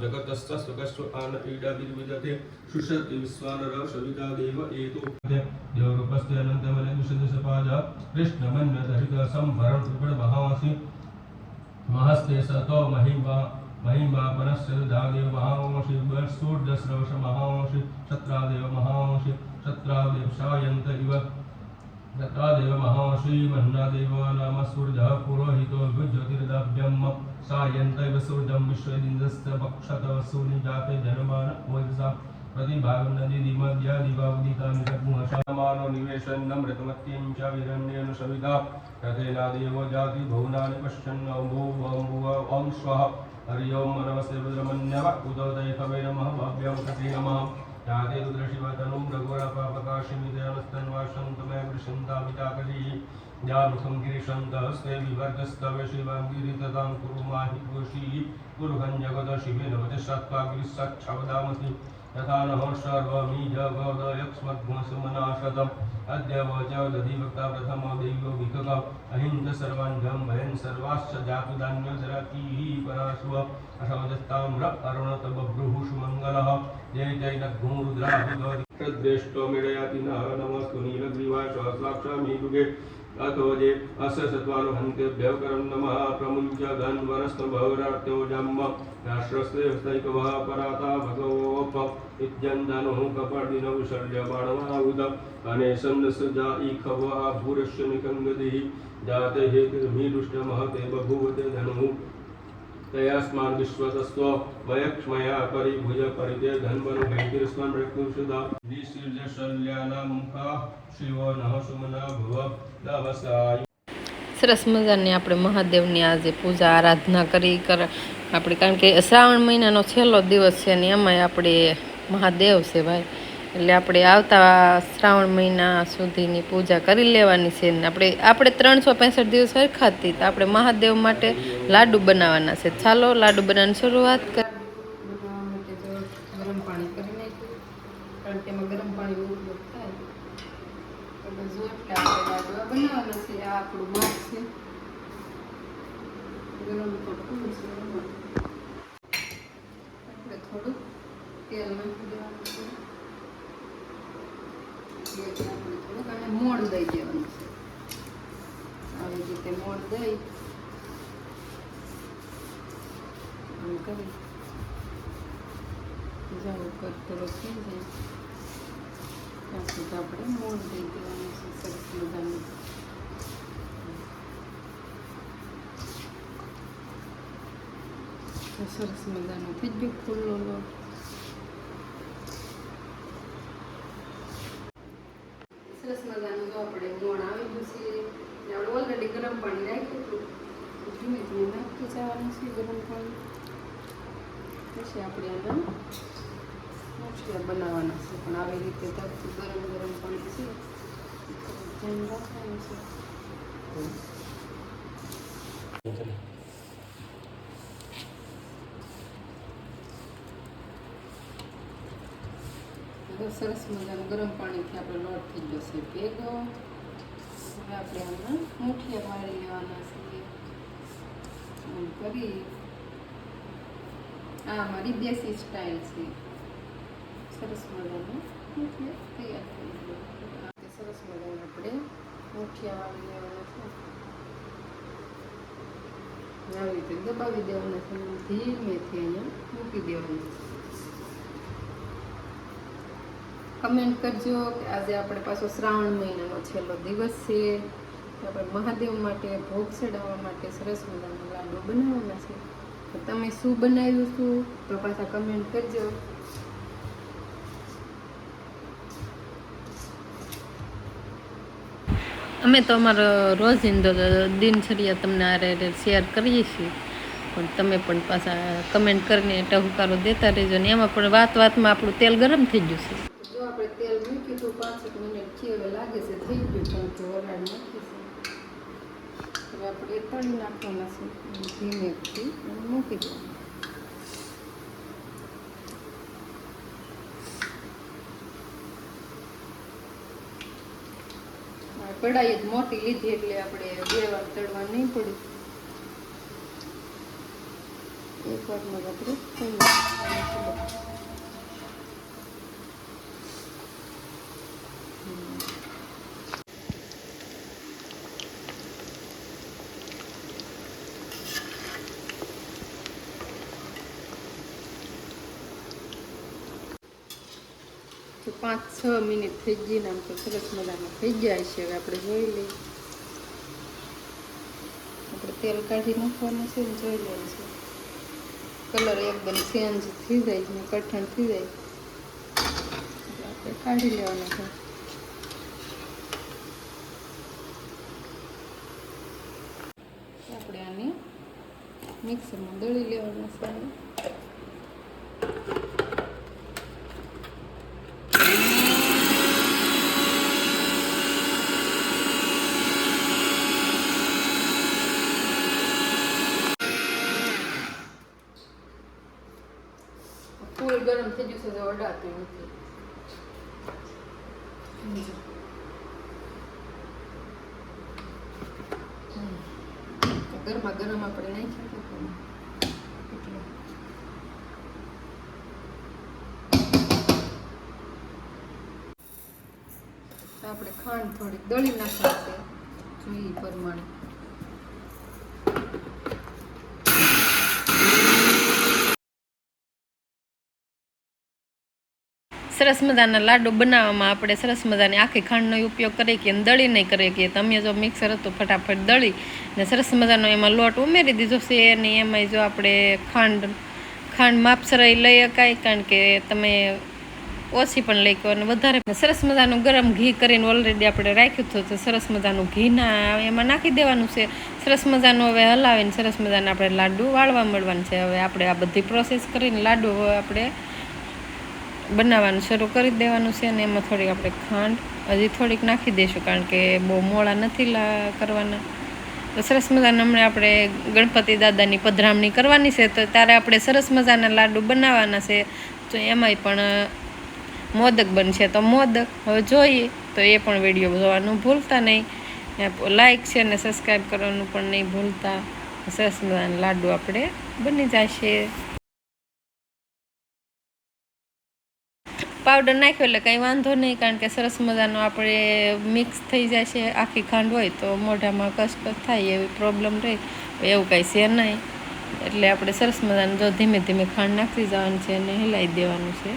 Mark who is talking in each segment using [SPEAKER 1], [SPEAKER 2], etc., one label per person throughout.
[SPEAKER 1] जगतस्य सुखस्व आन ईडा विद्विदते सुषति विश्वानर सविता देव एतो देवरूपस्य अनंतमले विशुद्धसपाजा कृष्णमन्यदहित संभरण त्रिपुर महावासी महस्ते सतो महिमा परस्य दादेव महावंशी सूर्यस्रवश महावंशी क्षत्रादेव महावंशी क्षत्रादेव शायन्त इव क्षत्रादेव महावंशी मन्नादेव नाम सूर्यः पुरोहितो ज्योतिर्दाभ्यं शायन्त इव सूर्यं विश्वेदिन्द्रस्य पक्षतः सूर्यजाते जनमान वैसा प्रतिभागं नदी दिमद्या दिवावदितानि तद्मुहशामानो निवेशन्नं ऋतमत्यं च विरण्येन सविता तथेनादेव जाति भुवनानि पश्यन् ओं स्वः हरि ओं नमस्ते रुद्रमन्यव उदोदयकवे नमः भव्यं कटे नमः याते रुद्रशिवतनुं रघुरपापकाशिमिदयनस्तन्वाशन्तमे वृषन्तामिताकरी यामुखं गिरिशन्तस्ते विवर्गस्तवे शिवाङ्गिरिततां कुरु माहि घोषी कुरुहं जगदशिवे नवतिशत्वागिरिसच्छवदामसि यथा नः सर्वमी जगदयक्ष्मद्गुणसुमनाशतम् अद्य वचदधिवक्ता प्रथमो दैवो विकग अहिंद सर्वाङ्गं भयन् सर्वाश्च जातुदान्यजरतीः पराशुव असमजस्ताम्र अरुणतबभ्रुः सुमङ्गलः जय जय नग्गुरुद्राभिद्रेष्टो मेडयाति नमस्तु नीलग्रीवाय सहस्राक्षामि युगे अतो जे अस्य सत्त्वानुहन्तेभ्यो करं नमः प्रमुञ्च धन्वनस्तभवरार्त्यो जम्म राष्ट्रस्यैकवः पराता भगवोप इत्यन्दनुः कपर्दिनो विसर्य बाणवाहुद अनेसन्दसजा इखवः भूरस्य निकङ्गतिः जाते हेतिर्मीदुष्टमहते बभूवते धनुः तयास्मान् विश्वतस्त्व वयक्ष्मया परिभुज परिते धन्वनु हैतिर्स्मन् मृत्युषुधा विसृजशल्यानामुखा शिवो नः सुमना भुव नमस्ताय।
[SPEAKER 2] સરસ મજાની આપણે મહાદેવની આજે પૂજા આરાધના કરી આપણે કારણ કે શ્રાવણ મહિનાનો છેલ્લો દિવસ છે ને એમાંય આપણે મહાદેવ છે ભાઈ એટલે આપણે આવતા શ્રાવણ મહિના સુધીની પૂજા કરી લેવાની છે ને આપણે 365 દિવસ સરખાતી તો આપણે મહાદેવ માટે લાડુ બનાવવાના છે ચાલો લાડુ બનાવવાની શરૂઆત કરી ગરમ પાણી કરી નાખ્યું કારણ કે એમાં ગરમ પાણી ઉપયોગ થાય એટલે જો એટલે આપણે લાડવા બનાવવાના છે આ આપણું માપ છે ગરમ કપડું છે આપણે થોડુંક તેલ નાખી દેવાનું છે આપણે થોડુંક અને મોણ દઈ દેવાનું છે આવી રીતે મોણ દઈ કરી જાવ કરતો થઈ જાય ત્યાં સુધી આપણે મોણ દઈ દેવાનું છે સરસ મજાનું સરસ મજાનું થઈ ગયું ખુલ્લો લોટ સરસ મજાનું જો આપણે મોણ આવી ગયું છે આપણે ઓલરેડી ગરમ પાણી રાખ્યું હતું ધીમે ધીમે નાખી જવાનું છે ગરમ પાણી પછી આપણે આના મુઠિયા બનાવવાના છે પણ આવી રીતે તરતું ગરમ ગરમ પાણી છે ધ્યાન રાખવાનું છે સરસ મજાનું ગરમ પાણીથી આપણે લોટ થઈ જશે ભેગો હવે આપણે આમાં મુઠિયા વાળી લેવાના છે આમ કરી આ મારી દેશી સ્ટાઇલ છે સરસ મજાનું મુઠિયા તૈયાર થઈ ગયું સરસ મજાનું આપણે મુઠિયા વાળી લેવાના છે આવી રીતે દબાવી દેવાના છે ધીમેથી અહીંયા મૂકી દેવાનું છે કમેન્ટ કરજો કે આજે આપણે પાછો શ્રાવણ મહિનાનો છેલ્લો દિવસ છે આપણે મહાદેવ માટે ભોગ ચડાવવા માટે સરસ મજાના લાડુ બનાવવાના છે તો તમે શું બનાવ્યું છું તો પાછા કમેન્ટ કરજો અમે તો અમારો રોજિંદો દિનચર્યા તમને આ શેર કરીએ છીએ પણ તમે પણ પાછા કમેન્ટ કરીને ટહુકારો દેતા રહેજો ને એમાં પણ વાતમાં આપણું તેલ ગરમ થઈ ગયું છે જો આપણે તેલ મૂક્યું તો 5 મિનિટ થી હવે લાગે છે થઈ ગયું પણ તો વરાળ નાખીશું હવે આપણે તળી નાખવાના છે ધીમેથી મૂકી દેવાનું કડાઈ જ મોટી લીધી એટલે આપણે 2 વાર તળવા નહીં પડે એક વારમાં આપણે તો 5-6 મિનિટ થઈ ગઈ ને આમ તો સરસ મજાનું થઈ જાય છે. હવે આપણે જોઈ લઈએ. આપણે તેલ કાઢી નાખવાનું છે ને જોઈ લઈએ છે. કલર એકદમ ચેન્જ થઈ જાય છે ને કઠણ થઈ જાય એટલે આપણે કાઢી લેવાનું છે. આપણે આને મિક્સરમાં દળી લેવાનું છે. ફૂલ ગરમ થઈ ગયું છે તો અડાતું નથી. ગરમા ગરમ આપણે નાખી આપણે ખાંડ થોડીક દળી નાખવાની છે જોઈએ પ્રમાણે. સરસ મજાના લાડુ બનાવવામાં આપણે સરસ મજાની આખી ખાંડનો ઉપયોગ કરીએ કે દળી નહીં કરીએ કે તમે જો મિક્સર હતું ફટાફટ દળી ને સરસ મજાનો એમાં લોટ ઉમેરી દીધો છે. અને એમાં જો આપણે ખાંડ માપસરાઈ લઈ શકાય કારણ કે તમે ઓછી પણ લઈ કહો અને વધારે સરસ મજાનું ગરમ ઘી કરીને ઓલરેડી આપણે રાખ્યું હતું તો સરસ મજાનું ઘીના એમાં નાખી દેવાનું છે. સરસ મજાનું હવે હલાવીને સરસ મજાના આપણે લાડુ વાળવા મળવાનું છે. હવે આપણે આ બધી પ્રોસેસ કરીને લાડુ આપણે બનાવવાનું શરૂ કરી દેવાનું છે. અને એમાં થોડીક આપણે ખાંડ હજી થોડીક નાખી દઈશું કારણ કે બહુ મોળા નથી કરવાના. તો સરસ મજાના હમણાં આપણે ગણપતિ દાદાની પધરામણી કરવાની છે તો ત્યારે આપણે સરસ મજાના લાડુ બનાવવાના છે. તો એમાંય પણ મોદક બનશે તો મોદક હવે જોઈએ તો એ પણ વિડીયો જોવાનું ભૂલતા નહીં. લાઈક છે અને સબસ્ક્રાઈબ કરવાનું પણ નહીં ભૂલતા. સરસ મજાના લાડુ આપણે બની જશે. પાવડર નાખ્યો એટલે કંઈ વાંધો નહીં કારણ કે સરસ મજાનો આપણે મિક્સ થઈ જાય છે. આખી ખાંડ હોય તો મોઢામાં કસકસ થાય એવી પ્રોબ્લેમ રહે એવું કંઈ છે નહીં. એટલે આપણે સરસ મજાનું જો ધીમે ધીમે ખાંડ નાખી જવાનું છે અને હિલાવી દેવાનું છે.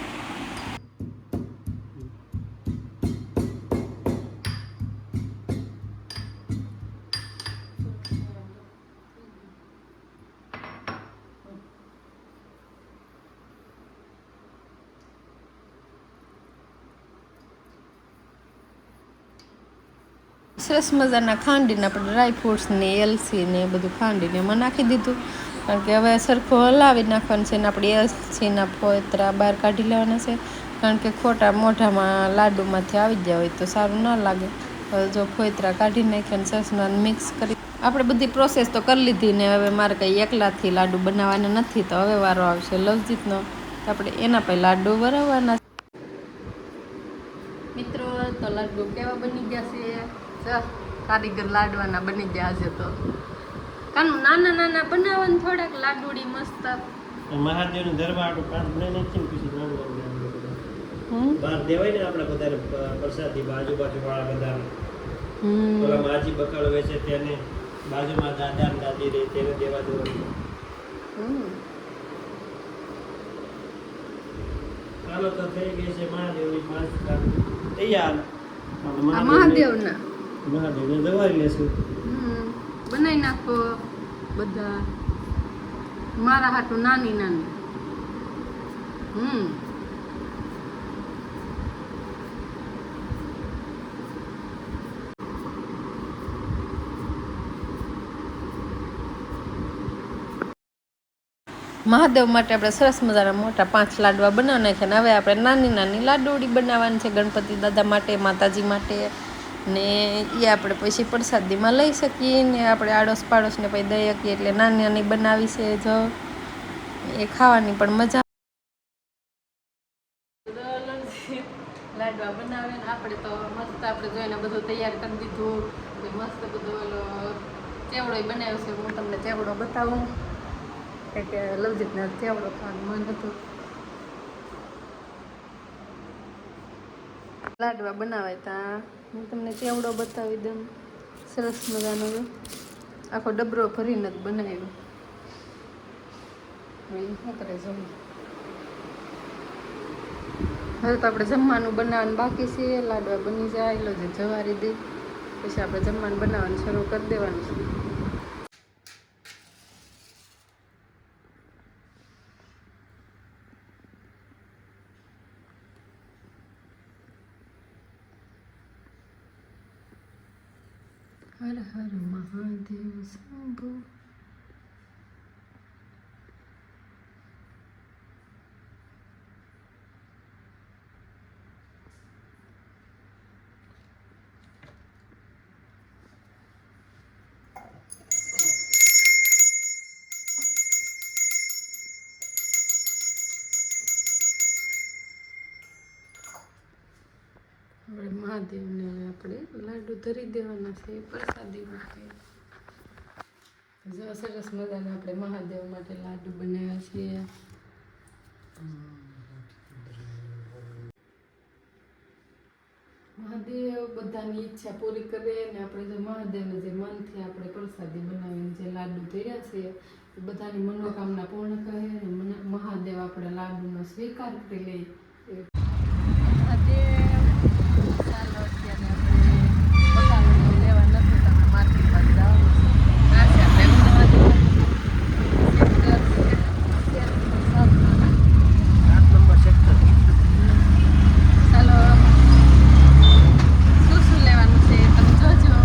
[SPEAKER 2] સરસ મજાના ખાંડીને આપણે ડ્રાયફ્રૂટ્સ ને એલસી ને એ બધું ખાંડીને એમાં નાખી દીધું કારણ કે હવે સરખો હલાવી નાખવાનું છે. ને આપણે એલસીના ફોતરા બહાર કાઢી લેવાના છે કારણ કે ખોટા મોઢામાં લાડુમાંથી આવી ગયા હોય તો સારું ના લાગે. હવે જો ફોતરા કાઢી નાખ્યા અને સરસ મિક્સ કરી આપણે બધી પ્રોસેસ તો કરી લીધી ને હવે મારે કંઈ એકલાથી લાડુ બનાવવાના નથી તો હવે વારો આવશે લવજીતનો. આપણે એના પછી લાડુ બનાવવાના. મિત્રો તો લાડુ કેવા બની ગયા છે? કારીગર લાડવાના બની ગયા છે. તો કાનું નાના નાના બનાવવાનું થોડાક લાડુડી મસ્ત
[SPEAKER 1] મહાદેવનું દરબાર પાંચ બનાવીને પછી બહાર દેવાય ને આપણે બધા પ્રસાદી આજુબાજુ વાળા બધા ઓલા માજી બકાળો વેચે તેને બાજુમાં દાદા ને દાદી રહે તેને દેવા દેવાનું. ચાલો તો થઈ ગઈ છે મહાદેવની પાંચ તૈયાર.
[SPEAKER 2] મહાદેવના
[SPEAKER 1] મહાદેવને દવાઈ લેશું.
[SPEAKER 2] બનાવી નાખો બધા મારા હાટું નાની નાની. મહાદેવ માટે આપણે સરસ મજાના મોટા 5 લાડવા બનાવી નાખ્યા. ને હવે આપણે નાની નાની લાડુડી બનાવવાની છે ગણપતિ દાદા માટે, માતાજી માટે. ને એ આપણે પછી પ્રસાદીમાં લઈ શકીએ ને આપણે આડોશ પાડોશને પછી દઈ શકીએ. એટલે નાની નાની બનાવી છે જો એ ખાવાની પણ મજા. લાડવા બનાવે ને આપણે તો મસ્ત આપણે જોઈને બધું તૈયાર કરી દીધું. મસ્ત બધું ઓલો ચેવડો બનાવ્યો છે. હું તમને ચેવડો બતાવું કે લવજીતને ચેવડો ખાવાનું મન હતું. લાડવા બનાવાય ત્યાં હું તમને ચેવડો બતાવી દઉં. સરસ મજાનો આખો ડબરો ભરીને જ બનાવ્યો. શું કરે જોયું હવે તો આપણે જમવાનું બનાવવાનું બાકી છે. લાડવા બની જાય એટલે જ જવારી દે પછી આપણે જમવાનું બનાવવાનું શરૂ કરી દેવાનું છે. હર હર મહાદેવ શંભો. હવે મહાદેવને આપણે લાડુ ધરી દેવાના છે પ્રસાદી માટે. જો સરસ મજાના આપણે મહાદેવ માટે લાડુ બનાવ્યા છીએ. મહાદેવ બધાની ઈચ્છા પૂરી કરે ને આપણે જો મહાદેવને જે મનથી આપણે પ્રસાદી બનાવીને જે લાડુ ધર્યા છે એ બધાની મનોકામના પૂર્ણ કરે ને મહાદેવ આપણે લાડુનો સ્વીકાર કરી લે. ચાલો અત્યારે આપણે લેવા નથી તમે માર્કેટમાં જવાનું છે. ચાલો શું લેવાનું છે તમે જોજો.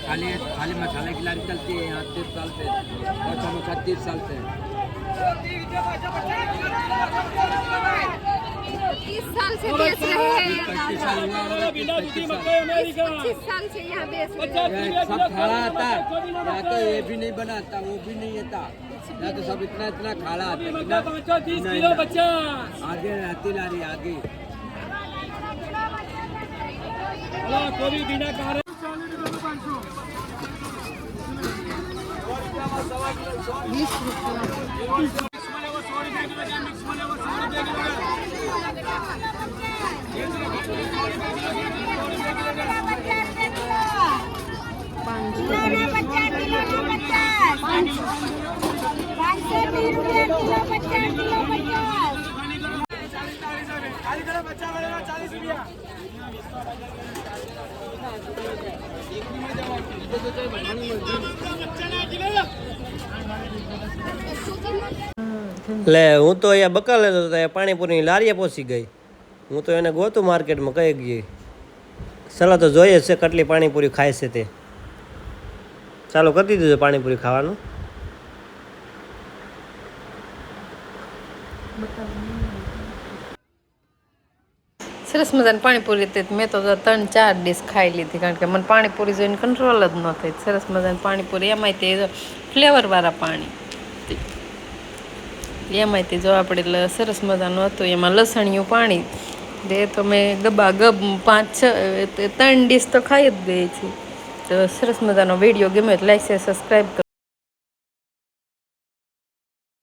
[SPEAKER 3] खाली खाली मसाले की लारी चलती है यहाँ 30 साल से और 36 साल से
[SPEAKER 4] 30 साल से बेच रहे हैं।
[SPEAKER 3] 25 साल हुआ होगा 25
[SPEAKER 4] साल से यहाँ बेच रहे हैं।
[SPEAKER 3] ये सब खाड़ा आता यहाँ तो ये भी नहीं बनाता वो भी नहीं आता यहाँ तो सब इतना इतना खाड़ा आता आगे रहती लारी आगे
[SPEAKER 1] લે હું તો અહીંયા બકાલે હતો તો પાણીપુરીની લારીએ પહોંચી ગઈ. હું તો એને ગોતું માર્કેટમાં કઈ ગઈ. ચાલો તો જોઈએ છે કેટલી પાણીપુરી ખાય છે તે. ચાલો કરી દીધું છે પાણીપુરી ખાવાનું.
[SPEAKER 2] સરસ મજાની પાણીપુરી હતી. મેં તો 3-4 ડીશ ખાઈ લીધી કારણ કે મને પાણીપુરી જોઈને કંટ્રોલ જ ન થઈ. સરસ મજાની પાણીપુરી એમાંય તે ફ્લેવરવાળા પાણી એમાંય તે જો આપણે સરસ મજાનું હતું. એમાં લસણિયું પાણી એ તો મેં ગબા ગબ 5-6 3 ડીશ તો ખાઈ જ ગઈ છે. તો સરસ મજાનો વિડીયો ગમે તો લાઈક શેર સબસ્ક્રાઈબ કરો.